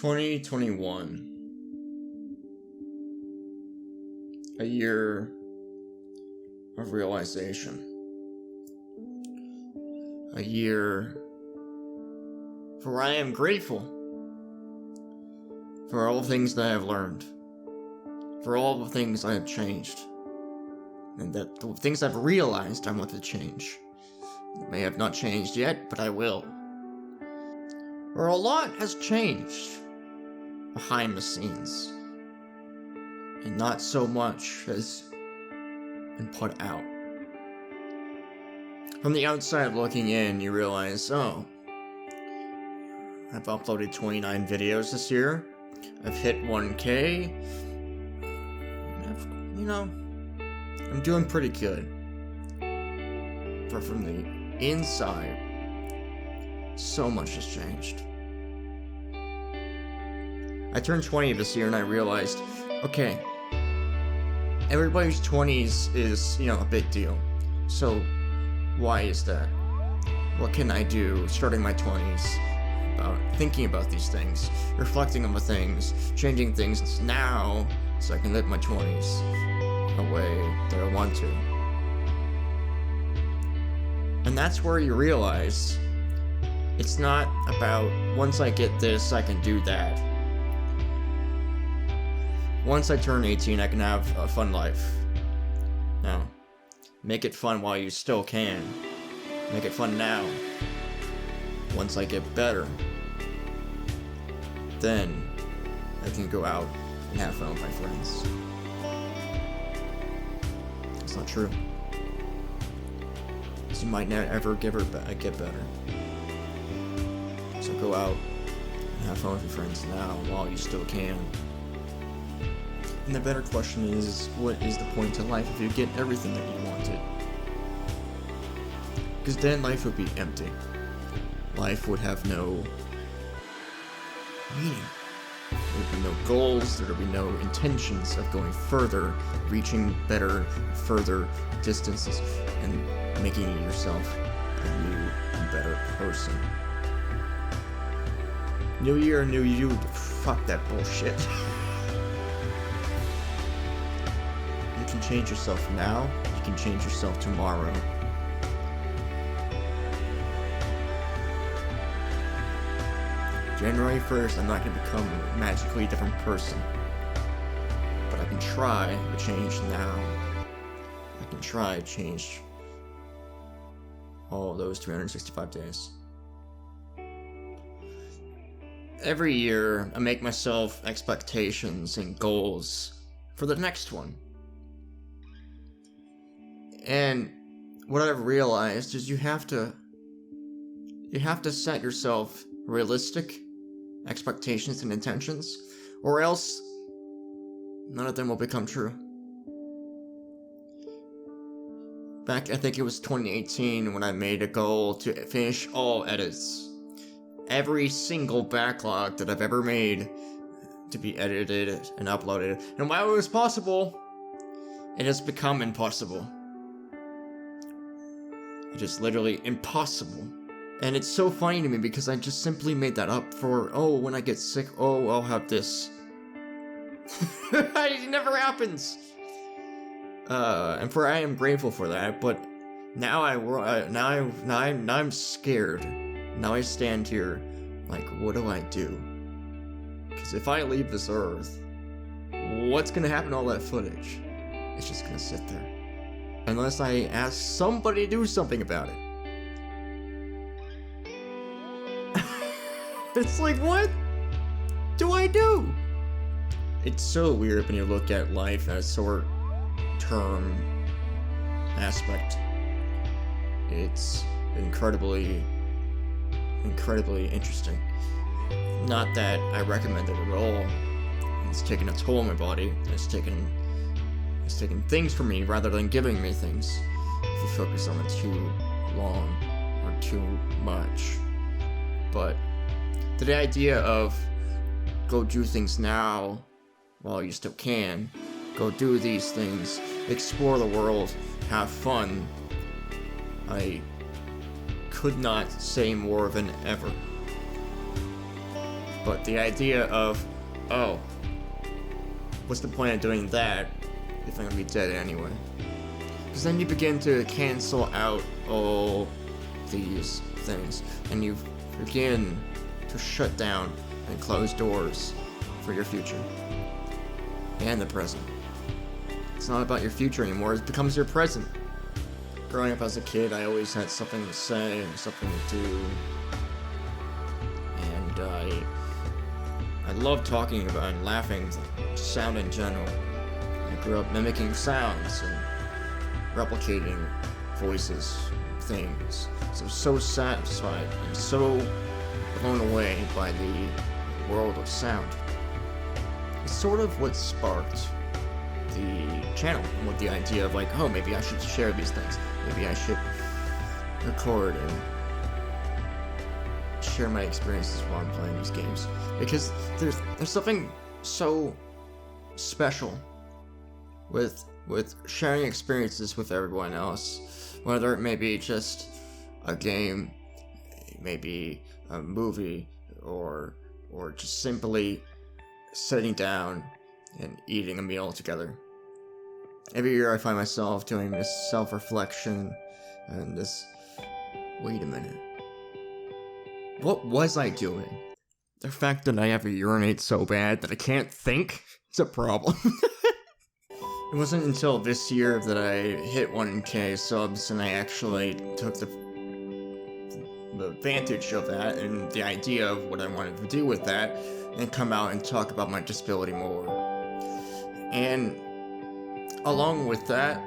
2021. A year of realization. A year for I am grateful for all the things that I have learned, for all the things I have changed, and that the things I've realized I want to change. It may have not changed yet, but I will. For a lot has changed behind the scenes, and not so much has been put out. From the outside looking in, you realize, oh, I've uploaded 29 videos this year, I've hit 1K, I'm doing pretty good. But from the inside, so much has changed. I turned 20 this year and I realized, okay, everybody's 20s is, a big deal. So, why is that? What can I do starting my 20s about thinking about these things, reflecting on the things, changing things now so I can live my 20s a way that I want to? And that's where you realize it's not about once I get this, I can do that. Once I turn 18, I can have a fun life. Now, make it fun while you still can. Make it fun now. Once I get better, then I can go out and have fun with my friends. It's not true. Because you might not ever get better. So go out and have fun with your friends now while you still can. And the better question is, what is the point to life if you get everything that you wanted? Because then life would be empty. Life would have no meaning. There would be no goals, there would be no intentions of going further, reaching better, further distances, and making yourself a new and better person. New year, new you. Fuck that bullshit. You can change yourself now, you can change yourself tomorrow. January 1st, I'm not going to become a magically different person. But I can try to change now. I can try to change all those 365 days. Every year, I make myself expectations and goals for the next one. And what I've realized is you have to set yourself realistic expectations and intentions, or else none of them will become true. Back, I think it was 2018 when I made a goal to finish all edits. Every single backlog that I've ever made to be edited and uploaded. And while it was possible, it has become impossible. It is literally impossible. And it's so funny to me because I just simply made that up for, when I get sick, I'll have this. It never happens. And I am grateful for that, but now I'm scared. Now I stand here like, what do I do? Because if I leave this earth, what's gonna happen to all that footage? It's just gonna sit there. Unless I ask somebody to do something about it. It's like, what do I do? It's so weird when you look at life as short-term aspect. It's incredibly interesting. Not that I recommend it at all. It's taken a toll on my body. It's taken things from me rather than giving me things. If you focus on it too long or too much. But the idea of go do things now while you still can, go do these things, explore the world, have fun, I could not say more than ever. But the idea of, oh, what's the point of doing that if I'm gonna be dead anyway? Because then you begin to cancel out all these things, and you begin to shut down and close doors for your future and the present. It's not about your future anymore, it becomes your present. Growing up as a kid, I always had something to say and something to do, and I love talking about and laughing, sound in general. I grew up mimicking sounds and replicating voices, things. So satisfied and so blown away by the world of sound. It's sort of what sparked the channel, and with the idea of like, oh, maybe I should share these things. Maybe I should record and share my experiences while I'm playing these games. Because there's something so special with sharing experiences with everyone else, whether it may be just a game, maybe a movie, or just simply sitting down and eating a meal together. Every year I find myself doing this self-reflection and this, wait a minute, what was I doing? The fact that I have to urinate so bad that I can't think is a problem. It wasn't until this year that I hit 1K subs and I actually took the advantage of that and the idea of what I wanted to do with that and come out and talk about my disability more. And along with that,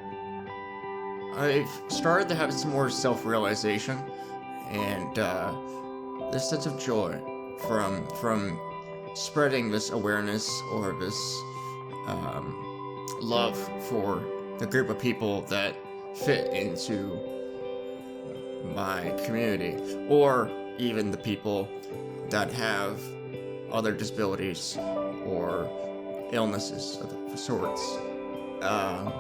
I've started to have some more self-realization and this sense of joy from spreading this awareness or this love for the group of people that fit into my community, or even the people that have other disabilities or illnesses of sorts. I'm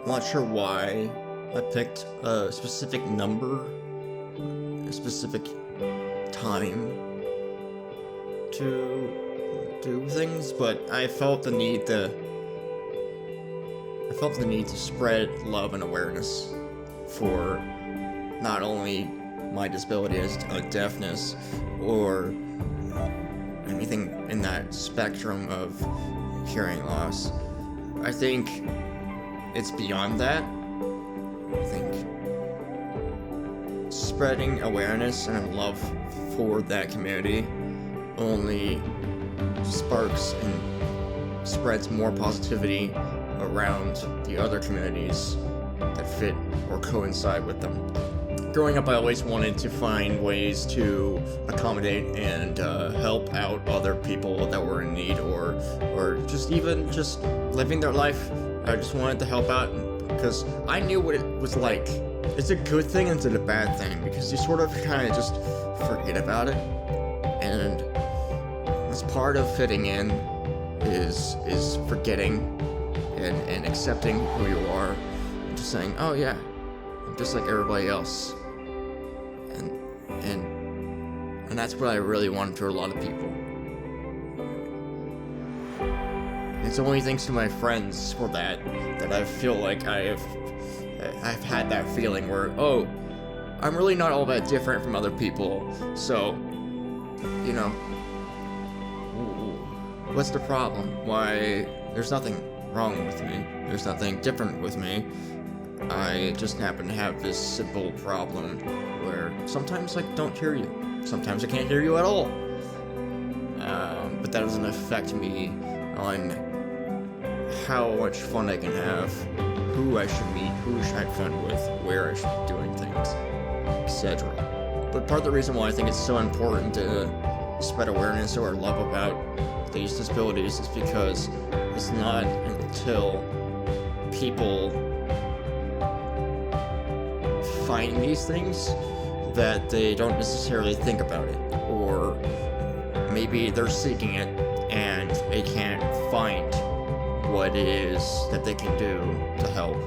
not sure why I picked a specific number, a specific time to do things, but I felt the need to spread love and awareness for not only my disability as a deafness or anything in that spectrum of hearing loss. I think it's beyond that. I think spreading awareness and love for that community only sparks and spreads more positivity around the other communities that fit or coincide with them. Growing up, I always wanted to find ways to accommodate and help out other people that were in need, or just living their life. I just wanted to help out because I knew what it was like. It's a good thing and it's a bad thing because you sort of kind of just forget about it, and as part of fitting in is forgetting and accepting who you are, and just saying, oh yeah, I'm just like everybody else. And that's what I really wanted for a lot of people. It's only thanks to my friends for that I feel like I've had that feeling where, oh, I'm really not all that different from other people, so, you know, what's the problem? Why, there's nothing wrong with me. There's nothing different with me. I just happen to have this simple problem where sometimes I don't hear you. Sometimes I can't hear you at all. But that doesn't affect me on how much fun I can have, who I should meet, who I should have fun with, where I should be doing things, etc. But part of the reason why I think it's so important to spread awareness or love about these disabilities is because it's not until people find these things that they don't necessarily think about it, or maybe they're seeking it and they can't find what it is that they can do to help.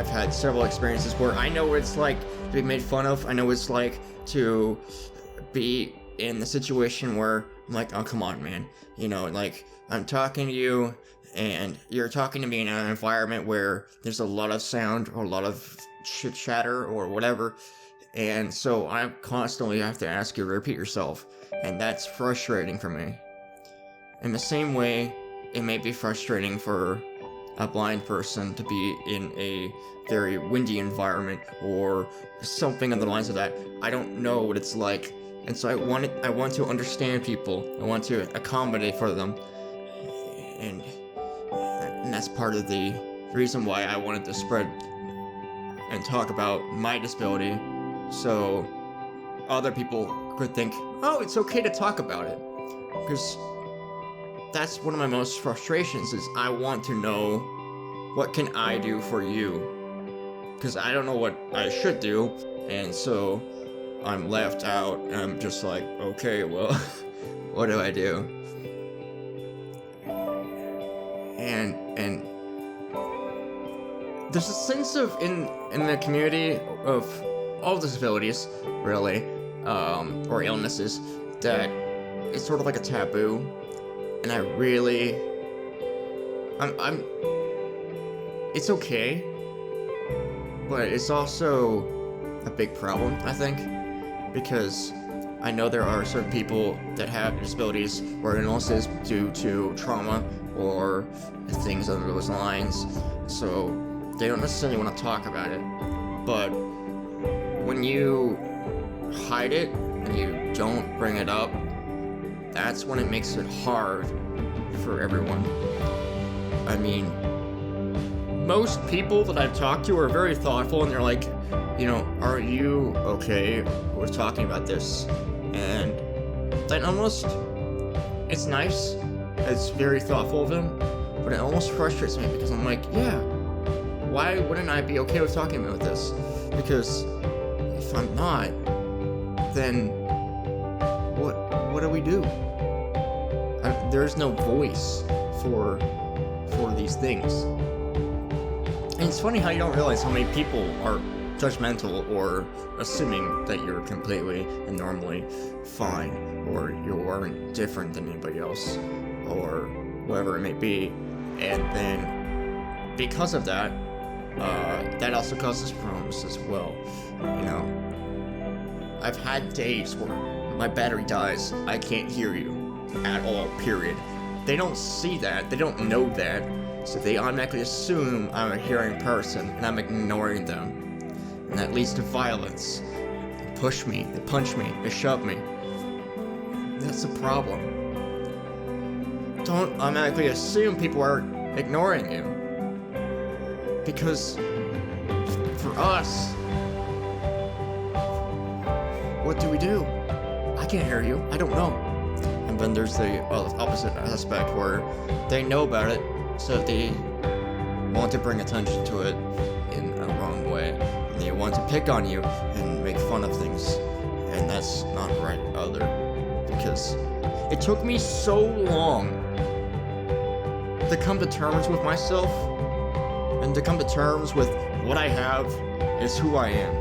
I've had several experiences where I know what it's like to be made fun of. I know what it's like to be in the situation where I'm like, oh, come on, man. You know, like, I'm talking to you, and you're talking to me in an environment where there's a lot of sound, or a lot of chit chatter, or whatever, and so I constantly have to ask you to repeat yourself, and that's frustrating for me. In the same way, it may be frustrating for a blind person to be in a very windy environment, or something on the lines of that. I don't know what it's like, and so I want to understand people. I want to accommodate for them, and that's part of the reason why I wanted to spread and talk about my disability, so other people could think, oh, it's okay to talk about it. Because that's one of my most frustrations, is I want to know, what can I do for you? Because I don't know what I should do, and so I'm left out, and I'm just like, okay, well, what do I do? And there's a sense of, in the community of all disabilities, really, or illnesses, that it's sort of like a taboo, and it's okay, but it's also a big problem, I think, because I know there are certain people that have disabilities or illnesses due to trauma or things along those lines, so they don't necessarily want to talk about it. But when you hide it and you don't bring it up, that's when it makes it hard for everyone. I mean, most people that I've talked to are very thoughtful, and they're like, you know, are you okay with talking about this? And that almost, it's nice, it's very thoughtful of them, but it almost frustrates me, because I'm like, yeah, why wouldn't I be okay with talking about this? Because if I'm not, then what do we do? There's no voice for these things. And it's funny how you don't realize how many people are judgmental or assuming that you're completely and normally fine, or you aren't different than anybody else, or whatever it may be. And then because of that, that also causes problems as well. You know, I've had days where my battery dies, I can't hear you at all, period. They don't see that, they don't know that, so they automatically assume I'm a hearing person, and I'm ignoring them. And that leads to violence. They push me, they punch me, they shove me. That's the problem. Don't automatically assume people are ignoring you. Because for us, what do we do? I can't hear you, I don't know. And then there's the opposite aspect where they know about it, so they want to bring attention to it in a wrong way. And they want to pick on you and make fun of things. And that's not right either. Because it took me so long to come to terms with myself, and to come to terms with what I have is who I am.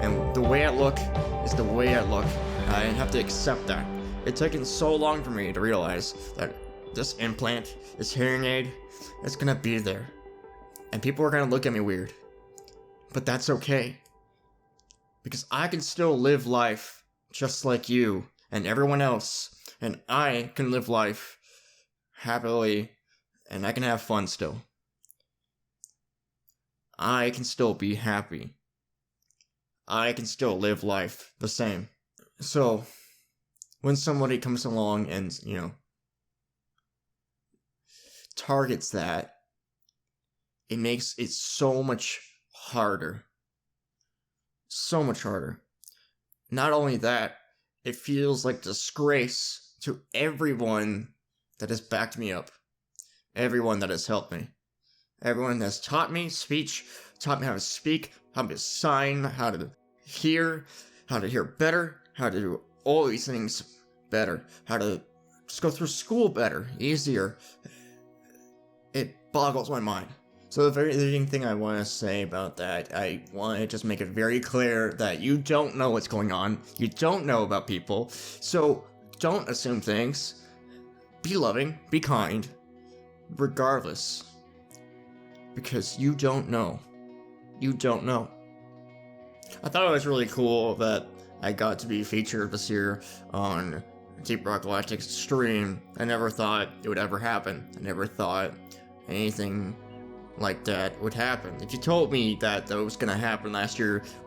And the way I look is the way I look. I have to accept that. It's taken so long for me to realize that this implant, this hearing aid, it's gonna be there. And people are gonna look at me weird. But that's okay. Because I can still live life just like you and everyone else. And I can live life happily, and I can have fun still. I can still be happy. I can still live life the same. So, when somebody comes along and, you know, targets that, it makes it so much harder. So much harder. Not only that, it feels like disgrace to everyone that has backed me up. Everyone that has helped me. Everyone that's taught me speech, taught me how to speak, how to sign, how to hear better, how to do all these things better, how to just go through school better, easier. It boggles my mind. So the very leading thing I want to say about that, I want to just make it very clear that you don't know what's going on. You don't know about people. So don't assume things. Be loving, be kind, regardless. Because you don't know. You don't know. I thought it was really cool that I got to be featured this year on Deep Rock Galactic's stream. I never thought it would ever happen. I never thought anything like that would happen. If you told me that was gonna happen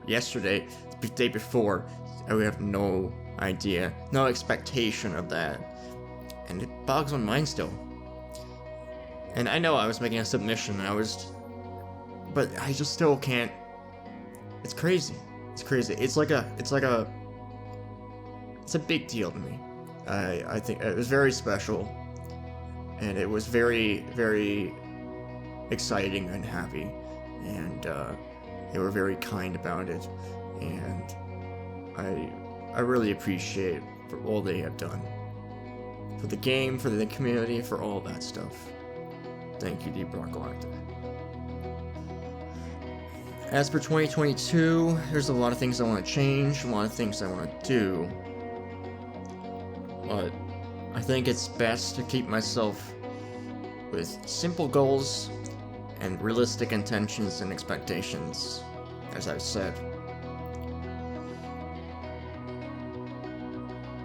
yesterday, the day before, I would have no idea, no expectation of that. And it bogs my mind still. And I know I was making a submission, but I just still can't. It's crazy. It's crazy. It's a big deal to me. I think it was very special, and it was very, very exciting and happy, and they were very kind about it, and I really appreciate for all they have done for the game, for the community, for all that stuff. Thank you, Deep Rock Galactic. As for 2022, there's a lot of things I want to change, a lot of things I want to do, but I think it's best to keep myself with simple goals and realistic intentions and expectations, as I've said.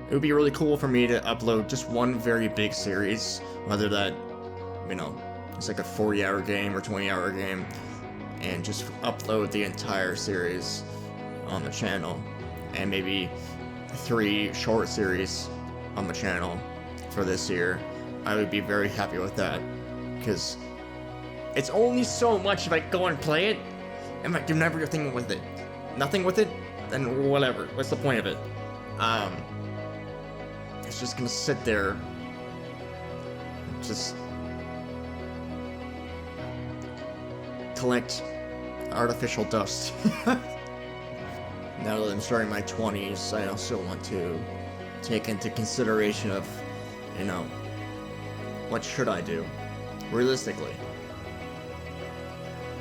It would be really cool for me to upload just one very big series, whether that, it's like a 40-hour game or 20-hour game, and just upload the entire series on the channel, and maybe 3 short series on the channel for this year. I would be very happy with that, because it's only so much if I go and play it, and I do everything with it. Nothing with it, then whatever. What's the point of it? It's just gonna sit there, just collect artificial dust. Now that I'm starting my 20s, I also want to take into consideration of, what should I do? Realistically.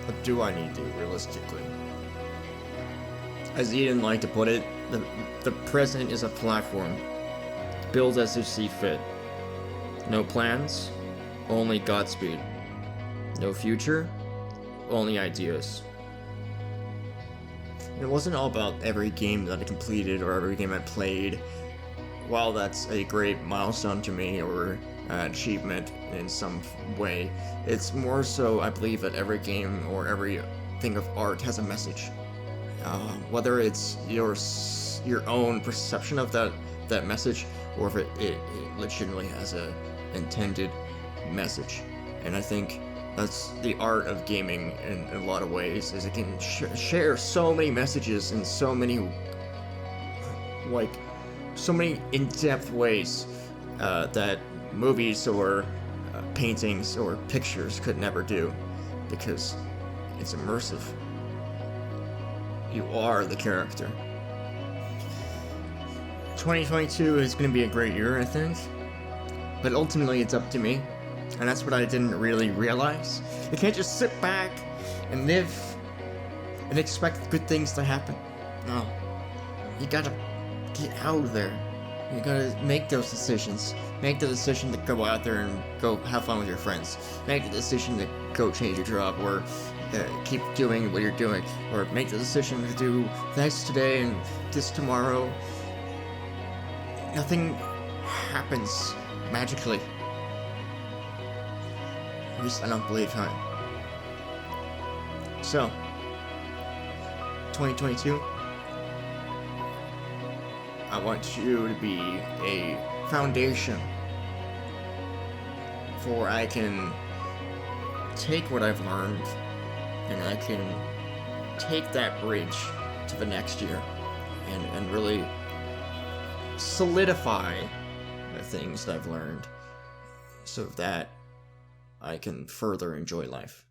What do I need to do realistically? As Eden liked to put it, the present is a platform. Build as you see fit. No plans, only Godspeed. No future, only ideas. It wasn't all about every game that I completed or every game I played. While that's a great milestone to me or an achievement in some way, it's more so I believe that every game or every thing of art has a message. Whether it's your own perception of that message, or if it legitimately has a intended message. And I think that's the art of gaming in a lot of ways, is it can share so many messages in so many in-depth ways that movies or paintings or pictures could never do, because it's immersive. You are the character. 2022 is going to be a great year, I think, but ultimately it's up to me, and that's what I didn't really realize. You can't just sit back and live and expect good things to happen. No, you gotta get out there. You gotta make those decisions. Make the decision to go out there and go have fun with your friends. Make the decision to go change your job, or keep doing what you're doing, or make the decision to do this today and this tomorrow. Nothing happens magically. At least I don't believe time. So, 2022, I want you to be a foundation for I can take what I've learned and I can take that bridge to the next year and really solidify the things that I've learned so that I can further enjoy life.